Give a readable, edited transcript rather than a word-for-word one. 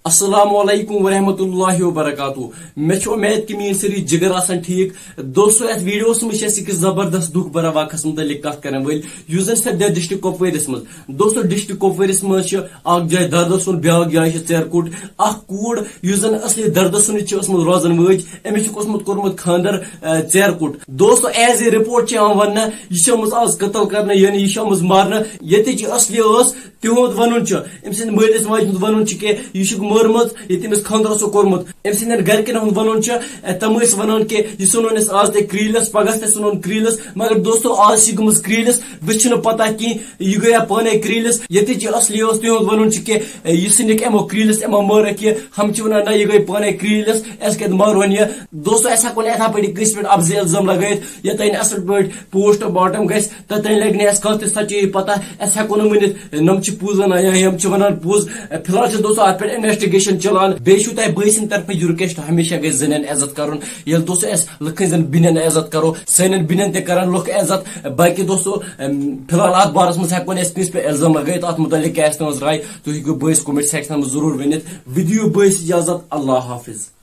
السلام علیکم ورحمۃ اللہ وبرکاتہ مے امید کہ میری سری جگر آسان ٹھیک دوستو ات ویڈیوس مجھ ایک زبردست دکھ برا واقعہ متعلق کت کران ول زن سپدو ڈسٹرک کپوارس مز دوستو ڈسٹرک کپوارس مز اخ جائے دردٕ سُنٛد بیاکھ جائے ژیرکوٹ اخ کوٗر یُس زن اصلی دردٕ سُنٛد ٲسمٕژ روزان وٲج أمِس چھُکھ اوسمُت کوٚرمُت خاندر ژیرکوٹ دوستو ایز اے رپورٹ وننہٕ یہِ چھِ آمٕژ آز قتل کرنہٕ یعنی یہِ چھِ آمٕژ مارنہٕ ییٚتِچ اصلی ٲس تِہُنٛد ونُن چھُ أمۍ سٕنٛدِ مٲلِس ماجہِ ہُنٛد ونُن چھُ کہِ یہِ چھُکھ مٲرمٕژ ییٚتہِ أمِس خاندر اوسُکھ کوٚرمُت أمۍ سٕنٛدٮ۪ن گرِکٮ۪ن ہُنٛد ونُن چھُ تِم ٲسۍ ونان کہِ یہِ ژھٕنون أسۍ آز تہِ کرٛیٖلس پگاہ تہِ ژھٕنون کرٛیٖلس مگر دوستو آز چھِ گٔمٕژ کرٛیٖلس مےٚ چھُنہٕ پتہ کینٛہہ یہِ گٔیا پانے کرٛیٖلس ییٚتِچ یہِ اصلی ٲس تِہُنٛد ونُن چھُ کہِ یہِ ژھٕنِکھ یِمو کرٛیٖلس یِمو مٲرکھ یہِ ہم چھِ ونان نہ یہِ گٔے پانے کرٛیٖلس أسۍ کتہِ مارون یہِ دوستو أسۍ ہٮ۪کو نہٕ یِتھے پٲٹھۍ کٲنٛسہِ پٮ۪ٹھ افضی الزام لگٲیِتھ یوٚتانۍ اصل پٲٹھۍ پوسٹ مارٹم گژھِ توٚتانۍ لگہِ نہٕ اَسہِ کانٛہہ تہِ سچٲیی پتہ أسۍ ہٮ۪کو نہٕ ؤنِتھ نۄم چھِ پوٚز ونان یا یِم چھِ ونان پوٚز فی الحال چھِ دوستو اتھ پٮ۪ٹھ انویسٹِگیشن چلان بیٚیہِ چھُو تۄہہِ بٲے سٕنٛدِ طرفہٕ یہِ رِکویسٹ ہمیشہ گژھِ زنٮ۪ن عزت کرُن ییٚلہِ دوستو أسۍ لُکن زن بیٚنٮ۪ن عزت کرو سانٮ۪ن بیٚنٮ۪ن تہِ کرن لُکھ عزت باقی دوستو فی الحال اتھ بارس منٛز ہٮ۪کو نہٕ أسۍ کٲنٛسہِ پٮ۪ٹھ الزام لگٲیِتھ اتھ متعلق کیٛاہ آسہِ تُہنٛز راے تُہۍ ہیٚکِو بٲیِس کومنٹ سیکشنس منٛز ضروٗر ؤنِتھ ودِیو بٲیِس اجازت اللہ حافظ